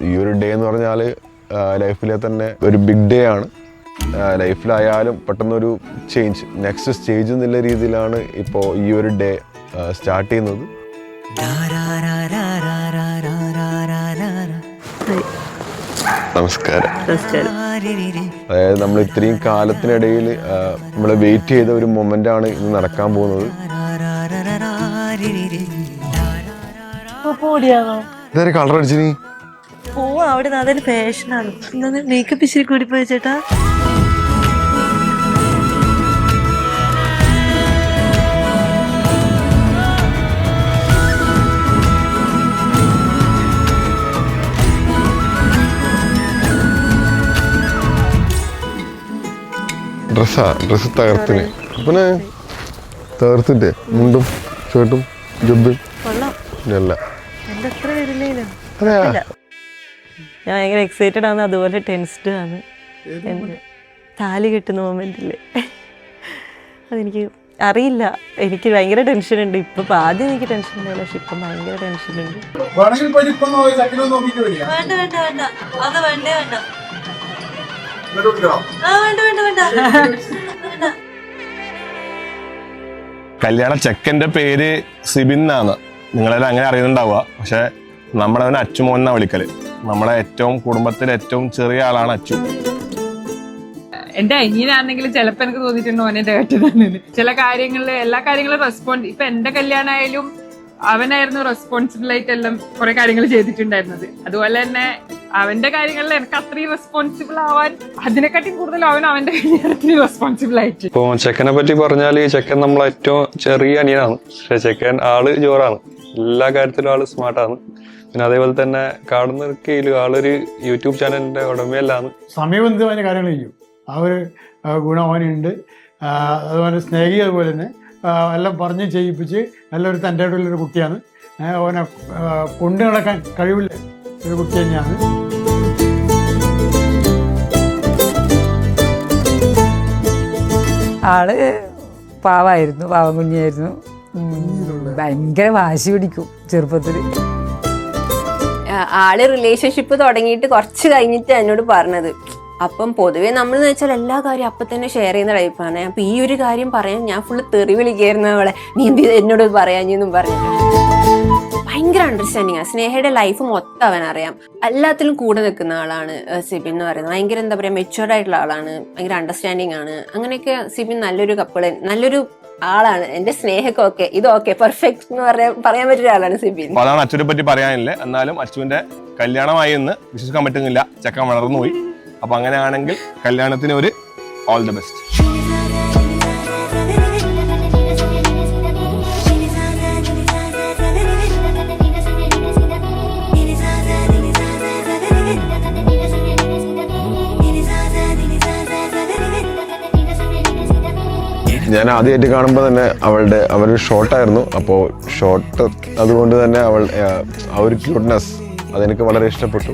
ഈ ഒരു ഡേ എന്ന് പറഞ്ഞാൽ ലൈഫിലെ തന്നെ ഒരു ബിഗ് ഡേ ആണ്. ലൈഫിലായാലും പെട്ടെന്നൊരു ചേഞ്ച്, നെക്സ്റ്റ് സ്റ്റേജ് എന്നുള്ള രീതിയിലാണ് ഇപ്പോൾ ഈ ഒരു ഡേ സ്റ്റാർട്ട് ചെയ്യുന്നത്. നമസ്കാരം. അതായത് നമ്മൾ ഇത്രയും കാലത്തിനിടയിൽ നമ്മൾ വെയിറ്റ് ചെയ്ത ഒരു മൊമെന്റ് ആണ് ഇന്ന് നടക്കാൻ പോകുന്നത്. കളർ അടിച്ചു നീ അവിടെ അതൊരു ഫാഷനാണ്. മേക്കപ്പ് ഇച്ചിരി കൂടി പോയി ചേട്ടാ. ഡ്രസ്സ് തകർത്തിന് പിന്നെ തകർത്തിട്ടേ മുണ്ടും ഷർട്ടും ജബ്ബും അല്ല. ഞാൻ ഭയങ്കര എക്സൈറ്റഡ് ആണ്, അതുപോലെ ടെൻസ്ഡ് ആണ്. താലി കെട്ടുന്ന മൊമെന്റില് അതെനിക്ക് അറിയില്ല, എനിക്ക് ഭയങ്കര ടെൻഷൻ ഉണ്ട്. ഇപ്പൊ ആദ്യം എനിക്ക് ടെൻഷൻ ഉണ്ടായില്ല, പക്ഷെ ഇപ്പം ഭയങ്കര ടെൻഷൻ ഉണ്ട്. കല്യാണ ചെക്കൻ്റെ പേര് സിബിൻ എന്നാണ്. നിങ്ങളെല്ലാം അങ്ങനെ അറിയുന്നുണ്ടാവുക, പക്ഷെ നമ്മളവനെ അച്ചുമോൻ എന്നാ വിളിക്കല്. നമ്മളെ ഏറ്റവും കുടുംബത്തിലെ ഏറ്റവും ചെറിയ ആളാണ് അച്ചു. എന്റെ അനിയനാണെങ്കിലും ചിലപ്പോ എനിക്ക് തോന്നിയിട്ടുണ്ടോ അവനെ കേട്ടതാണ് ചില കാര്യങ്ങളില്, എല്ലാ കാര്യങ്ങളും റെസ്പോൺസ്. ഇപ്പൊ എന്റെ കല്യാണമായാലും അവനായിരുന്നു റെസ്പോൺസിബിൾ ആയിട്ട് എല്ലാം കുറെ കാര്യങ്ങൾ ചെയ്തിട്ടുണ്ടായിരുന്നത്. അതുപോലെ തന്നെ അവന്റെ കാര്യങ്ങളിൽ എനിക്ക് അത്രയും റെസ്പോൺസിബിൾ ആവാൻ അതിനെക്കാട്ടി കൂടുതൽ അവന്റെ കല്യാണത്തിന് റെസ്പോൺസിബിൾ ആയിട്ട്. ഇപ്പൊ ചെക്കനെ പറ്റി പറഞ്ഞാല് ചെക്കൻ നമ്മളെ ഏറ്റവും ചെറിയ അനിയനാണ്. പക്ഷെ ചെക്കൻ ആള് ജോറാണ്, എല്ലാ കാര്യത്തിലും ആള് സ്മാർട്ടാണ്. പിന്നെ അതേപോലെ തന്നെ കാടുന്നൊക്കെയിലും ആളൊരു യൂട്യൂബ് ചാനലിന്റെ ഉടമയല്ലാണ്. സമയബന്ധിതമായ കാര്യങ്ങൾ ചെയ്യും. ആ ഒരു ഗുണവാനുണ്ട്. അതുപോലെ സ്നേഹി അതുപോലെ തന്നെ എല്ലാം പറഞ്ഞ് ചെയ്യിപ്പിച്ച് നല്ലൊരു തൻ്റെ ഉള്ളൊരു കുട്ടിയാണ്. അവനെ കൊണ്ടു നടക്കാൻ കഴിവുള്ള ഒരു കുട്ടി തന്നെയാണ്. ആള് പാവായിരുന്നു, പാവം കുഞ്ഞായിരുന്നു. ഭയങ്കര വാശി പിടിക്കും ചെറുപ്പത്തിൽ. ആള് റിലേഷൻഷിപ്പ് തുടങ്ങിയിട്ട് കുറച്ച് കഴിഞ്ഞിട്ട് എന്നോട് പറഞ്ഞത്. അപ്പം പൊതുവേ നമ്മളെന്ന് വെച്ചാൽ എല്ലാ കാര്യം അപ്പം തന്നെ ഷെയർ ചെയ്യുന്ന ടൈപ്പാണ്. അപ്പം ഈ ഒരു കാര്യം പറയാൻ ഞാൻ ഫുള്ള് തെറി വിളിക്കായിരുന്നു അവളെ, നീ എന്ത് എന്നോട് പറയാഞ്ഞെന്നും പറഞ്ഞിട്ട്. ഭയങ്കര അണ്ടർസ്റ്റാൻഡിങ് ആണ്. സ്നേഹയുടെ ലൈഫ് മൊത്തം അവനറിയാം. എല്ലാത്തിലും കൂടെ നിൽക്കുന്ന ആളാണ് സിബിൻ എന്ന് പറയുന്നത്. ഭയങ്കര എന്താ പറയുക, മെച്യൂർഡ് ആയിട്ടുള്ള ആളാണ്, ഭയങ്കര അണ്ടർസ്റ്റാൻഡിങ് ആണ്. അങ്ങനെയൊക്കെ സിബിൻ നല്ലൊരു കപ്പിള്, നല്ലൊരു ആളാണ്. എന്റെ സ്നേഹക്കൊക്കെ ഇത് ഓക്കെ പെർഫെക്റ്റ് എന്ന് പറയാൻ പറ്റിയ ആളാണ് സിബിൻ. അതാണ് അച്ചുവിനെ പറ്റി പറയാനില്ല. എന്നാലും അച്ചുവിന്റെ കല്യാണമായി എന്ന് വിശ്വസിക്കാൻ പറ്റുന്നില്ല. ചെക്കൻ വളർന്നുപോയി. അപ്പൊ അങ്ങനെയാണെങ്കിൽ കല്യാണത്തിന് ഒരു ഓൾ ദി ബെസ്റ്റ്. ഞാൻ ആദ്യമായിട്ട് കാണുമ്പോൾ തന്നെ അവരൊരു ഷോർട്ടായിരുന്നു. അപ്പോൾ ഷോർട്ട് അതുകൊണ്ട് തന്നെ ആ ഒരു ക്യൂട്ട്നെസ് അതെനിക്ക് വളരെ ഇഷ്ടപ്പെട്ടു.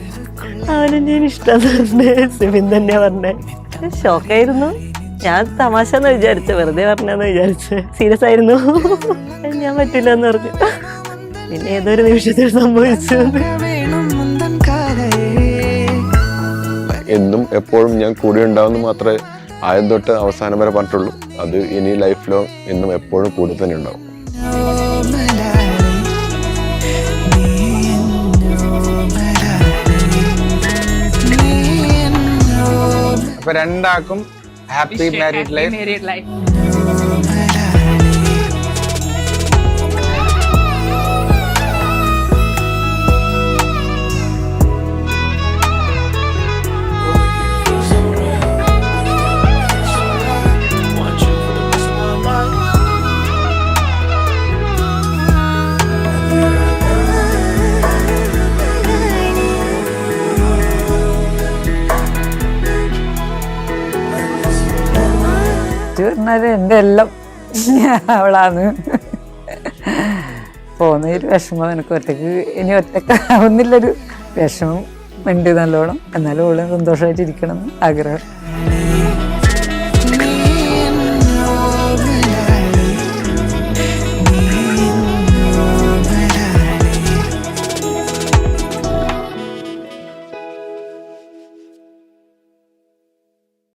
അവനെന്നെ ഇഷ്ടമാണ് സിബിൻ തന്നെയാ പറഞ്ഞേ. ഷോക്കായിരുന്നു. ഞാൻ തമാശ എന്ന് വിചാരിച്ചു, വെറുതെ പറഞ്ഞെന്ന് വിചാരിച്ചു. സീരിയസ് ആയിരുന്നു. ഞാൻ പറ്റില്ല എന്ന് പറഞ്ഞു. പിന്നെ ഏതൊരു നിമിഷത്തിൽ സംഭവിച്ചു. എന്നും എപ്പോഴും ഞാൻ കൂടെ ഉണ്ടാവുമെന്ന് മാത്രമേ ആദ്യം തൊട്ട് അവസാനം വരെ പറഞ്ഞിട്ടുള്ളൂ. അത് ഇനി ലൈഫിലോ എന്നും എപ്പോഴും കൂടെ തന്നെ ഉണ്ടാവും. അപ്പൊ രണ്ടാക്കും ഹാപ്പി മാരീഡ് ലൈഫ്. പറഞ്ഞാല് എൻ്റെ എല്ലാം അവളാണ്. പോകുന്നതിൽ വിഷമം, എനിക്ക് ഒറ്റക്ക് ഇനി ഒറ്റക്കാവുന്നില്ലൊരു വിഷമം ഉണ്ട് നല്ലോണം. എന്നാലും അവള് സന്തോഷമായിട്ടിരിക്കണം എന്ന് ആഗ്രഹം.